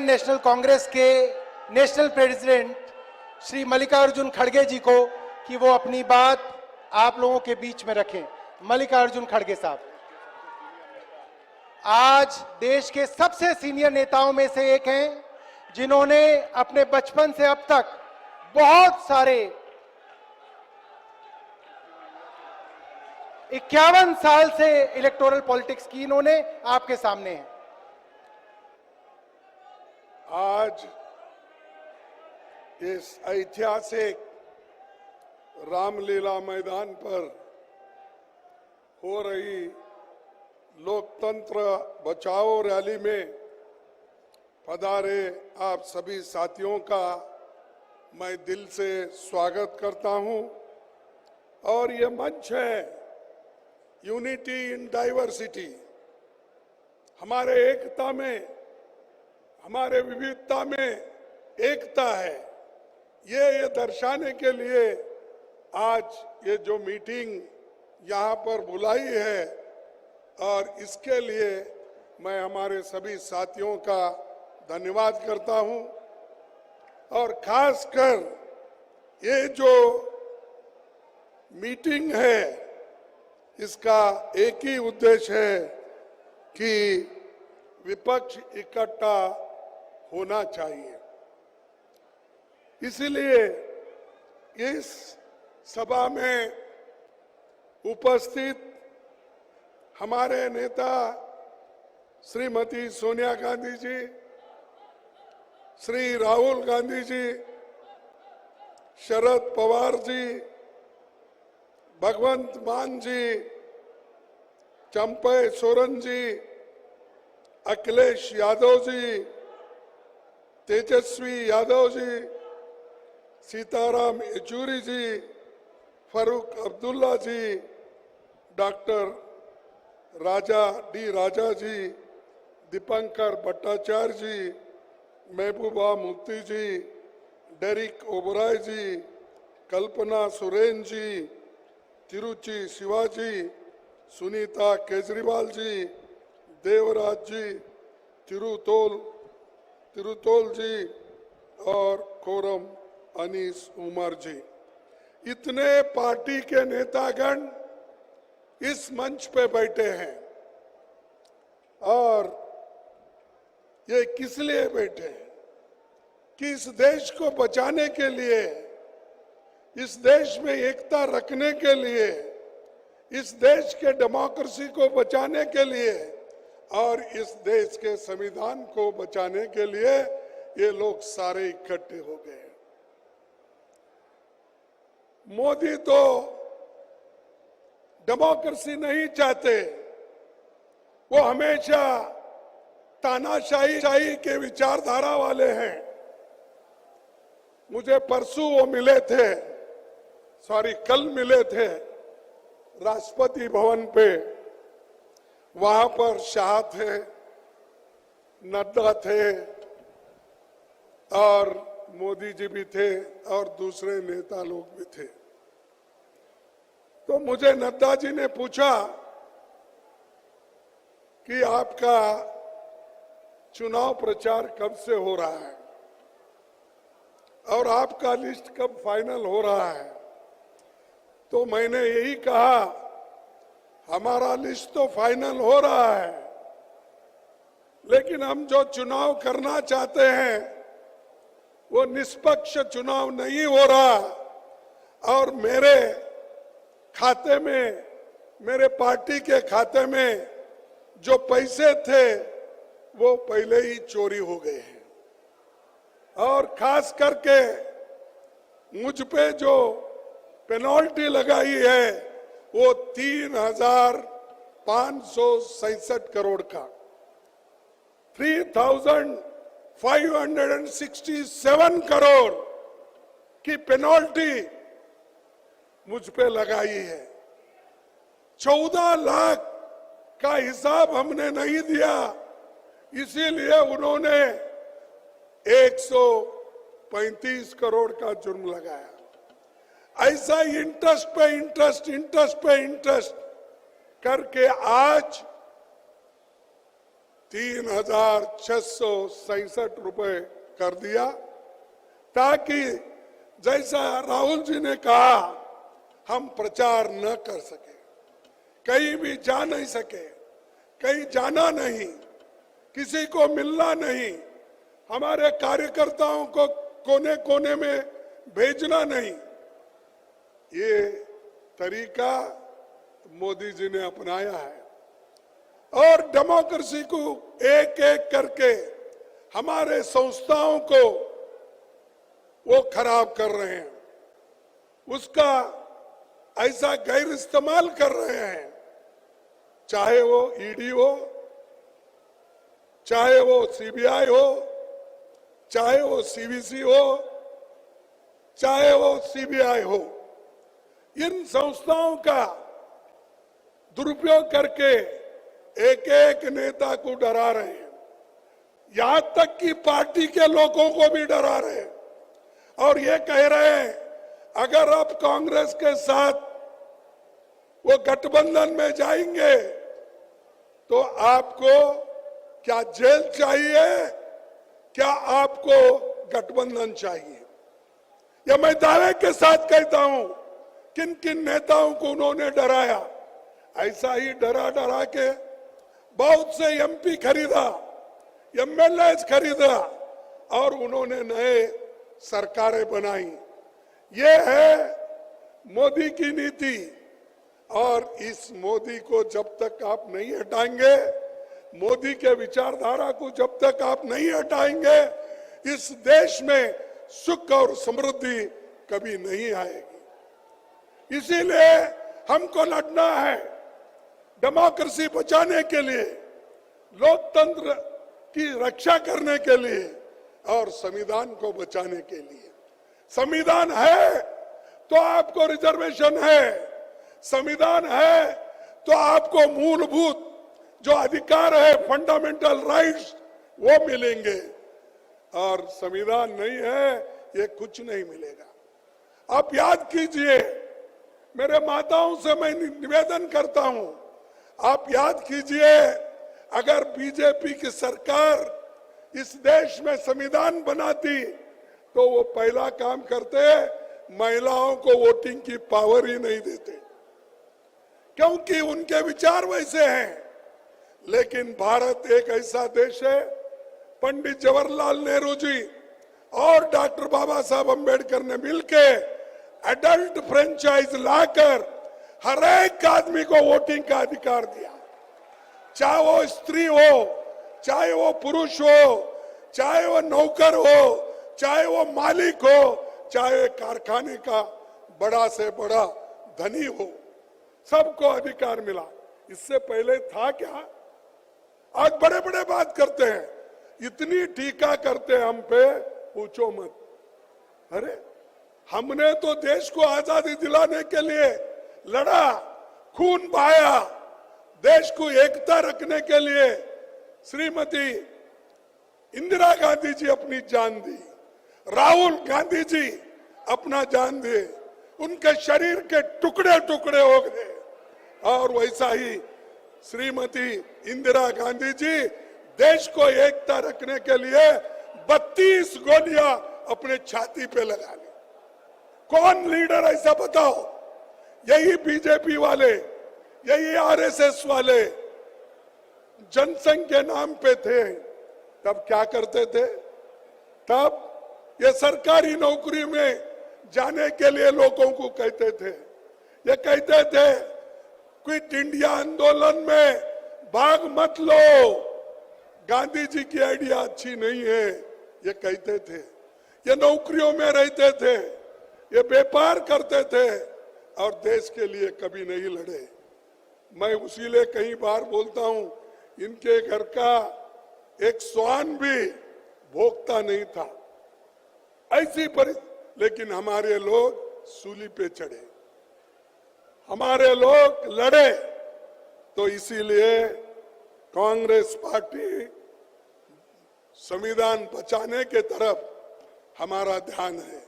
National Congress के national president Shri Mallikarjun खड़गे जी को कि वो अपनी बात आप लोगों के बीच में रखें। मल्लिकार्जुन खड़गे साहब आज देश के सबसे सीनियर नेताओं में से एक हैं, जिन्होंने अपने बचपन से अब तक बहुत सारे 51 साल से इलेक्टोरल पॉलिटिक्स की इन्होंने आपके सामने है। आज इस ऐतिहासिक रामलीला मैदान पर हो रही लोकतंत्र बचाओ रैली में पधारे आप सभी साथियों का मैं दिल से स्वागत करता हूं। और ये मंच है यूनिटी इन डाइवर्सिटी, हमारे एकता में, हमारे विविधता में एकता है। ये दर्शाने के लिए आज ये जो मीटिंग यहाँ पर बुलाई है, और इसके लिए मैं हमारे सभी साथियों का धन्यवाद करता हूँ। और खासकर ये जो मीटिंग है, इसका एक ही उद्देश्य है कि विपक्ष इकट्ठा होना चाहिए। इसलिए इस सभा में उपस्थित हमारे नेता श्रीमती सोनिया गांधी जी, श्री राहुल गांधी जी, शरद पवार जी, भगवंत मान जी, चंपई सोरेन जी, अखिलेश यादव जी, तेजस्वी यादव जी, सीताराम येचुरी जी, फारूक अब्दुल्ला जी, डॉक्टर राजा जी, दीपंकर भट्टाचार्य जी, महबूबा मुफ्ती जी, डेरिक ओबराय जी, कल्पना सुरेन जी, तिरुचि शिवाजी, सुनीता केजरीवाल जी, देवराज जी, तिरुतोल जी और कोरम अनीस उमर जी, इतने पार्टी के नेतागण इस मंच पे बैठे हैं। और ये किस लिए बैठे हैं? कि इस देश को बचाने के लिए, इस देश में एकता रखने के लिए, इस देश के डेमोक्रेसी को बचाने के लिए और इस देश के संविधान को बचाने के लिए ये लोग सारे इकट्ठे हो गए। मोदी तो डेमोक्रेसी नहीं चाहते, वो हमेशा तानाशाही के विचारधारा वाले हैं। मुझे परसों वो मिले थे, कल मिले थे राष्ट्रपति भवन पे। वहां पर शाह थे, नड्डा थे और मोदी जी भी थे और दूसरे नेता लोग भी थे। तो मुझे नड्डा जी ने पूछा कि आपका चुनाव प्रचार कब से हो रहा है और आपका लिस्ट कब फाइनल हो रहा है। तो मैंने यही कहा, हमारा लिस्ट तो फाइनल हो रहा है, लेकिन हम जो चुनाव करना चाहते हैं वो निष्पक्ष चुनाव नहीं हो रहा। और मेरे खाते में, मेरे पार्टी के खाते में जो पैसे थे वो पहले ही चोरी हो गए हैं। और खास करके मुझ पे जो पेनल्टी लगाई है वो 3,567 करोड़ का, 3,567 करोड़ की पेनल्टी मुझ पे लगाई है। 14 लाख का हिसाब हमने नहीं दिया, इसीलिए उन्होंने 135 करोड़ का जुर्म लगाया। ऐसा इंटरेस्ट पे इंटरेस्ट करके आज 3,667 रुपए कर दिया, ताकि जैसा राहुल जी ने कहा हम प्रचार न कर सके, कहीं भी जा नहीं सके, कहीं जाना नहीं, किसी को मिलना नहीं, हमारे कार्यकर्ताओं को कोने कोने में भेजना नहीं। ये तरीका मोदी जी ने अपनाया है और डेमोक्रेसी को एक एक करके हमारे संस्थाओं को वो खराब कर रहे हैं, उसका ऐसा गैर इस्तेमाल कर रहे हैं, चाहे वो ईडी हो, चाहे वो सीबीआई हो, चाहे वो सीवीसी हो, चाहे वो सीबीआई हो। इन संस्थाओं का दुरुपयोग करके एक एक नेता को डरा रहे हैं, यहां तक कि पार्टी के लोगों को भी डरा रहे हैं और ये कह रहे हैं अगर आप कांग्रेस के साथ वो गठबंधन में जाएंगे तो आपको क्या जेल चाहिए, क्या आपको गठबंधन चाहिए। यह मैं दावे के साथ कहता हूं, किन किन नेताओं को उन्होंने डराया, ऐसा ही डरा डरा के बहुत से एमपी खरीदा, एमएलए खरीदा और उन्होंने नए सरकारें बनाई। ये है मोदी की नीति और इस मोदी को जब तक आप नहीं हटाएंगे, मोदी के विचारधारा को जब तक आप नहीं हटाएंगे, इस देश में सुख और समृद्धि कभी नहीं आएगी। इसीलिए हमको लड़ना है डेमोक्रेसी बचाने के लिए, लोकतंत्र की रक्षा करने के लिए और संविधान को बचाने के लिए। संविधान है तो आपको रिजर्वेशन है, संविधान है तो आपको मूलभूत जो अधिकार है, फंडामेंटल राइट्स, वो मिलेंगे और संविधान नहीं है ये कुछ नहीं मिलेगा। आप याद कीजिए, मेरे माताओं से मैं निवेदन करता हूं, आप याद कीजिए अगर बीजेपी की सरकार इस देश में संविधान बनाती तो वो पहला काम करते महिलाओं को वोटिंग की पावर ही नहीं देते, क्योंकि उनके विचार वैसे हैं। लेकिन भारत एक ऐसा देश है, पंडित जवाहरलाल नेहरू जी और डॉक्टर बाबा साहब अंबेडकर ने मिलके एडल्ट फ्रेंचाइज लाकर हर एक आदमी को वोटिंग का अधिकार दिया, चाहे वो स्त्री हो, चाहे वो पुरुष हो, चाहे वो नौकर हो, चाहे वो मालिक हो, चाहे कारखाने का बड़ा से बड़ा धनी हो, सबको अधिकार मिला। इससे पहले था क्या? आज बड़े बड़े बात करते हैं, इतनी टीका करते हैं हम पे, पूछो मत। अरे हमने तो देश को आजादी दिलाने के लिए लड़ा, खून बहाया, देश को एकता रखने के लिए श्रीमती इंदिरा गांधी जी अपनी जान दी, राहुल गांधी जी अपना जान दिए, उनके शरीर के टुकड़े टुकड़े हो गए और वैसा ही श्रीमती इंदिरा गांधी जी देश को एकता रखने के लिए 32 गोलियां अपने छाती पे लगा ली। कौन लीडर ऐसा बताओ? यही बीजेपी वाले, यही आरएसएस वाले जनसंघ के नाम पे थे। तब क्या करते थे? तब ये सरकारी नौकरी में जाने के लिए लोगों को कहते थे, ये कहते थे क्विट इंडिया आंदोलन में भाग मत लो, गांधी जी की आइडिया अच्छी नहीं है, ये कहते थे। ये नौकरियों में रहते थे, ये व्यापार करते थे और देश के लिए कभी नहीं लड़े। मैं उसीलिए कई बार बोलता हूं, इनके घर का एक स्वान भी भोगता नहीं था, ऐसी परिस्थिति। लेकिन हमारे लोग सूली पे चढ़े, हमारे लोग लड़े, तो इसीलिए कांग्रेस पार्टी संविधान बचाने के तरफ हमारा ध्यान है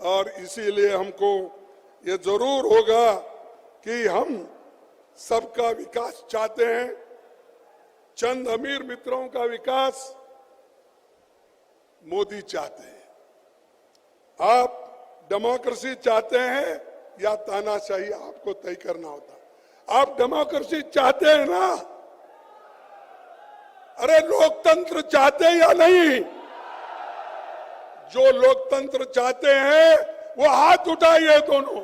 और इसीलिए हमको ये जरूर होगा कि हम सबका विकास चाहते हैं, चंद अमीर मित्रों का विकास मोदी चाहते हैं। आप डेमोक्रेसी चाहते हैं या तानाशाही, आपको तय करना होता। आप डेमोक्रेसी चाहते हैं ना? अरे लोकतंत्र चाहते हैं या नहीं? जो लोकतंत्र चाहते हैं वो हाथ उठाइए दोनों,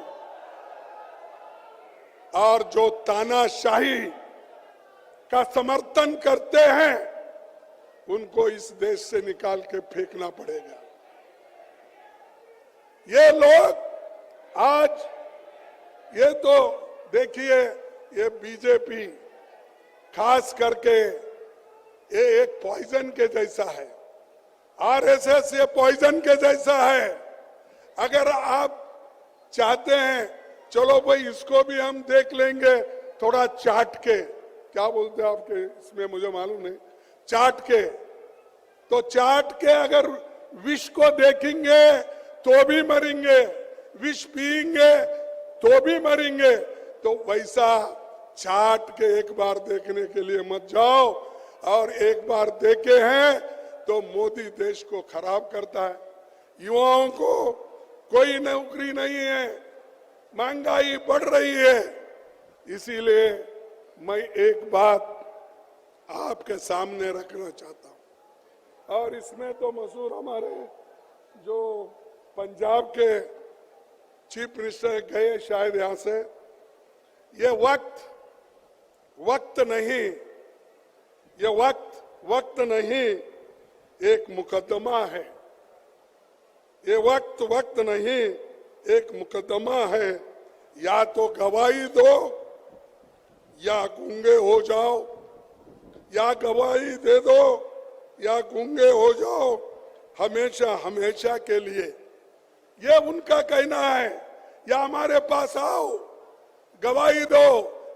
और जो तानाशाही का समर्थन करते हैं उनको इस देश से निकाल के फेंकना पड़ेगा। ये लोग आज, ये तो देखिए, ये बीजेपी खास करके ये एक पॉइजन के जैसा है, आरएसएस ये पॉइजन के जैसा है। अगर आप चाहते हैं चलो भाई इसको भी हम देख लेंगे थोड़ा चाट के, क्या बोलते हैं आपके इसमें मुझे मालूम नहीं, चाट के, तो चाट के अगर विष को देखेंगे तो भी मरेंगे, विष पिएंगे तो भी मरेंगे। तो वैसा चाट के एक बार देखने के लिए मत जाओ, और एक बार देखे हैं तो मोदी देश को खराब करता है। युवाओं को कोई नौकरी नहीं है, महंगाई बढ़ रही है। इसीलिए मैं एक बात आपके सामने रखना चाहता हूं, और इसमें तो मशहूर हमारे जो पंजाब के चीफ मिनिस्टर गए शायद यहां से, ये वक्त नहीं, ये वक्त नहीं, एक मुकदमा है। ये वक्त नहीं, एक मुकदमा है। या तो गवाही दो या गूंगे हो जाओ, या गवाही दे दो या गूंगे हो जाओ, हमेशा हमेशा के लिए। ये उनका कहना है, या हमारे पास आओ गवाही दो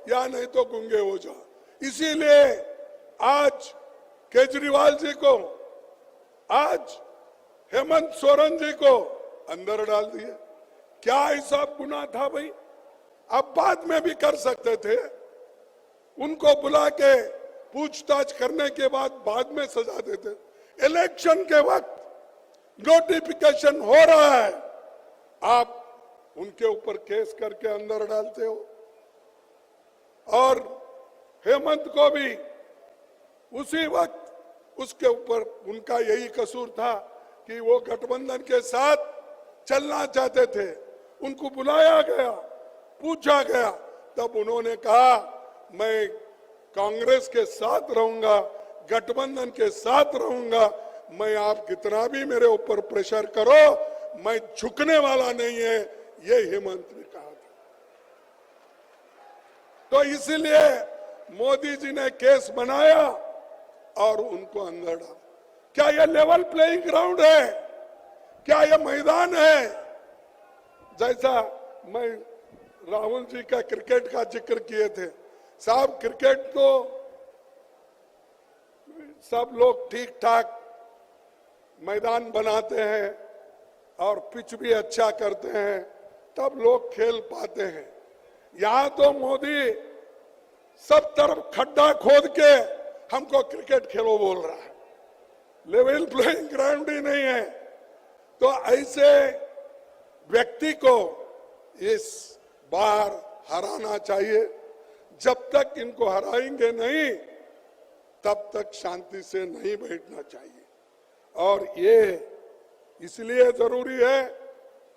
या नहीं तो गूंगे हो जाओ। इसीलिए आज केजरीवाल जी को, आज हेमंत सोरेन जी को अंदर डाल दिए। क्या ऐसा गुनाह था भाई? अब बाद में भी कर सकते थे, उनको बुला के पूछताछ करने के बाद में सजा देते। इलेक्शन के वक्त नोटिफिकेशन हो रहा है, आप उनके ऊपर केस करके अंदर डालते हो। और हेमंत को भी उसी वक्त उसके ऊपर उनका यही कसूर था कि वो गठबंधन के साथ चलना चाहते थे। उनको बुलाया गया, पूछा गया, तब उन्होंने कहा मैं कांग्रेस के साथ रहूंगा, गठबंधन के साथ रहूंगा, मैं आप कितना भी मेरे ऊपर प्रेशर करो, मैं झुकने वाला नहीं है, ये हेमंत ने कहा था। तो इसलिए मोदी जी ने केस बनाया और उनको अंदर डाला। क्या ये लेवल प्लेइंग ग्राउंड है? क्या ये मैदान है? जैसा मैं राहुल जी का क्रिकेट का जिक्र किए थे, साहब क्रिकेट तो सब लोग ठीक ठाक मैदान बनाते हैं और पिच भी अच्छा करते हैं, तब लोग खेल पाते हैं। यहां तो मोदी सब तरफ खड्डा खोद के हमको क्रिकेट खेलो बोल रहा है, लेवल प्लेइंग ग्राउंड ही नहीं है। तो ऐसे व्यक्ति को इस बार हराना चाहिए। जब तक इनको हराएंगे नहीं, तब तक शांति से नहीं बैठना चाहिए। और ये इसलिए जरूरी है,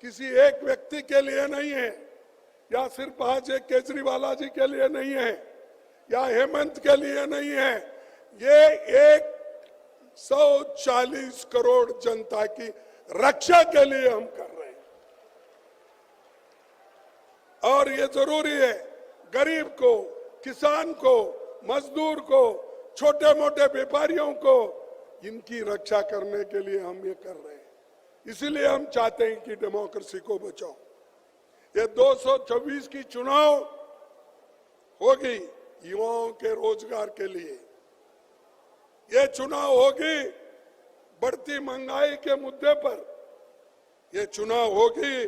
किसी एक व्यक्ति के लिए नहीं है, या सिर्फ आज एक केजरीवाल जी के लिए नहीं है, या हेमंत के लिए नहीं है, ये 140 करोड़ जनता की रक्षा के लिए हम कर रहे हैं। और ये जरूरी है, गरीब को, किसान को, मजदूर को, छोटे मोटे व्यापारियों को, इनकी रक्षा करने के लिए हम ये कर रहे हैं। इसीलिए हम चाहते हैं कि डेमोक्रेसी को बचाओ। ये 224 की चुनाव होगी युवाओं के रोजगार के लिए, ये चुनाव होगी बढ़ती महंगाई के मुद्दे पर, ये चुनाव होगी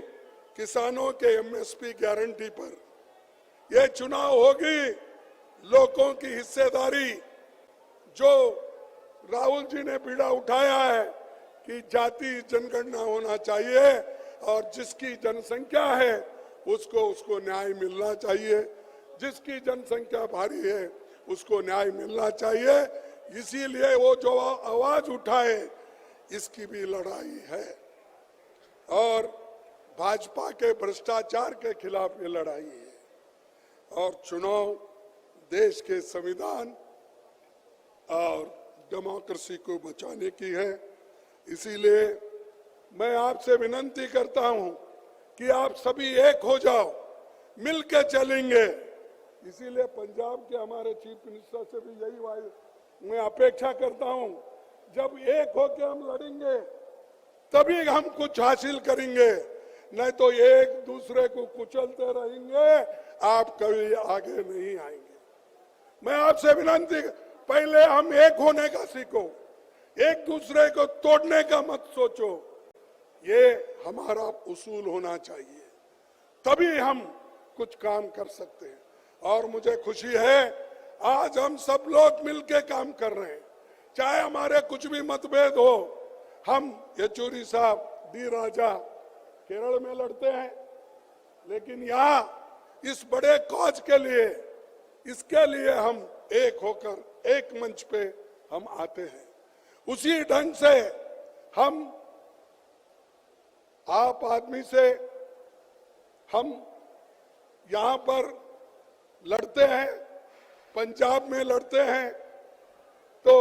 किसानों के एमएसपी गारंटी पर, यह चुनाव होगी लोगों की हिस्सेदारी जो राहुल जी ने बीड़ा उठाया है कि जाति जनगणना होना चाहिए और जिसकी जनसंख्या है उसको न्याय मिलना चाहिए, जिसकी जनसंख्या भारी है उसको न्याय मिलना चाहिए, इसीलिए वो जो आवाज उठाए इसकी भी लड़ाई है। और भाजपा के भ्रष्टाचार के खिलाफ ये लड़ाई है और चुनाव देश के संविधान और डेमोक्रेसी को बचाने की है। इसीलिए मैं आपसे विनती करता हूं कि आप सभी एक हो जाओ, मिलकर चलेंगे। इसीलिए पंजाब के हमारे चीफ मिनिस्टर से भी यही मैं अपेक्षा करता हूं, जब एक होकर हम लड़ेंगे तभी हम कुछ हासिल करेंगे, नहीं तो एक दूसरे को कुचलते रहेंगे, आप कभी आगे नहीं आएंगे। मैं आपसे विनती, पहले हम एक होने का सीखो, एक दूसरे को तोड़ने का मत सोचो। ये हमारा उसूल होना चाहिए, तभी हम कुछ काम कर सकते हैं। और मुझे खुशी है आज हम सब लोग मिलकर काम कर रहे हैं, चाहे हमारे कुछ भी मतभेद हो। हम येचुरी साहब डी राजा केरल में लड़ते हैं, लेकिन यहाँ इस बड़े कॉज के लिए, इसके लिए हम एक होकर एक मंच पे हम आते हैं। उसी ढंग से हम आप आदमी से हम यहाँ पर लड़ते हैं, पंजाब में लड़ते हैं, तो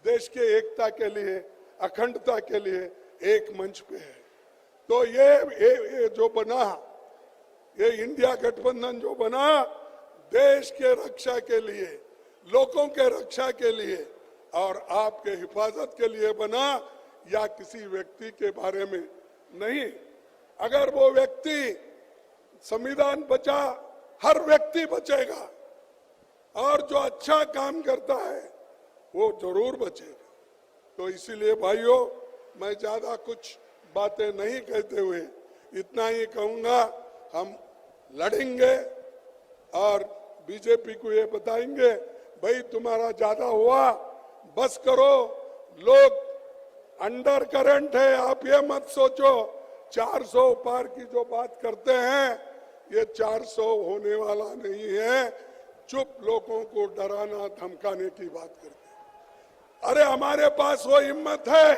देश के एकता के लिए, अखंडता के लिए एक मंच पे है। तो ये जो बना, ये इंडिया गठबंधन जो बना, देश के रक्षा के लिए, लोगों के रक्षा के लिए और आपके हिफाजत के लिए बना, या किसी व्यक्ति के बारे में नहीं। अगर वो व्यक्ति, संविधान बचा, हर व्यक्ति बचेगा, और जो अच्छा काम करता है वो जरूर बचेगा। तो इसीलिए भाइयों, मैं ज्यादा कुछ बातें नहीं कहते हुए इतना ही कहूंगा, हम लड़ेंगे और बीजेपी को ये बताएंगे, भाई तुम्हारा ज्यादा हुआ, बस करो। लोग अंडर करंट है, आप ये मत सोचो 400 पार की जो बात करते हैं, ये 400 होने वाला नहीं है। चुप लोगों को डराना धमकाने की बात करते हैं। अरे हमारे पास वो हिम्मत है,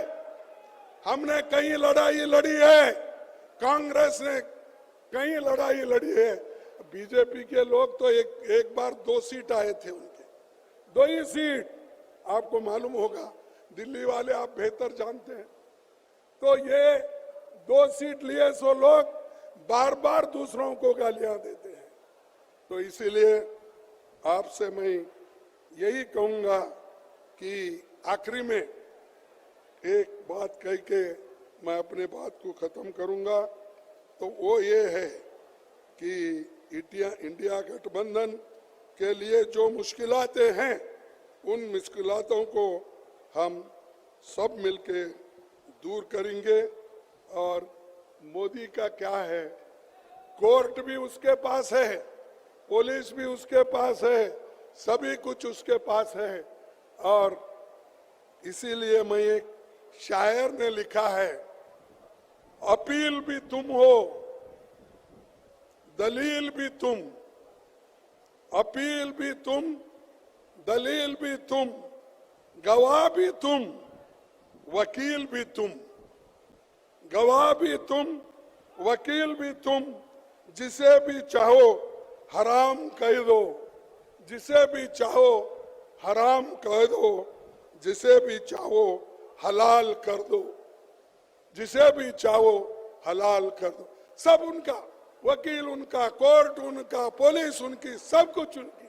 हमने कई लड़ाई लड़ी है, कांग्रेस ने कई लड़ाई लड़ी है। बीजेपी के लोग तो एक बार 2 सीट आए थे, उनके 2 ही सीट, आपको मालूम होगा, दिल्ली वाले आप बेहतर जानते हैं। तो ये 2 सीट लिए सो लोग बार बार दूसरों को गालियां देते हैं। तो इसीलिए आपसे मैं यही कहूंगा कि आखिरी में एक बात कह के मैं अपने बात को खत्म करूंगा, तो वो ये है कि इंडिया गठबंधन के लिए जो मुश्किलातें हैं, उन मुश्किलातों को हम सब मिलके दूर करेंगे। और मोदी का क्या है, कोर्ट भी उसके पास है, पुलिस भी उसके पास है, सभी कुछ उसके पास है। और इसीलिए मैं, एक शायर ने लिखा है, अपील भी तुम हो, दलील भी तुम, अपील भी तुम, दलील भी तुम, गवाह भी तुम, वकील भी तुम, गवाह भी तुम, वकील भी तुम, जिसे भी चाहो हराम कह दो, जिसे भी चाहो हराम कह दो, जिसे भी चाहो हलाल कर दो, जिसे भी चाहो हलाल कर दो। सब उनका, वकील उनका, कोर्ट उनका, पुलिस उनकी, सब कुछ उनकी।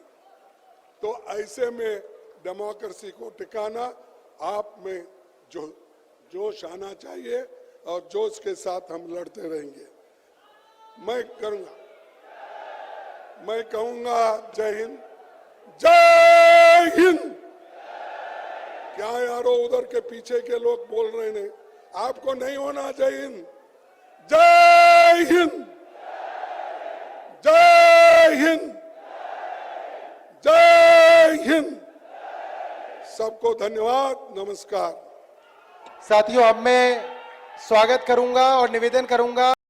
तो ऐसे में डेमोक्रेसी को टिकाना आप में जो जोश आना चाहिए, और जोश के साथ हम लड़ते रहेंगे। मैं कहूंगा जय हिंद, जय हिंद। क्या यारो उधर के पीछे के लोग बोल रहे हैं, आपको नहीं होना जय हिंद? जय हिंद, जय हिंद, जय हिंद। सबको धन्यवाद, नमस्कार। साथियों, अब मैं स्वागत करूंगा और निवेदन करूंगा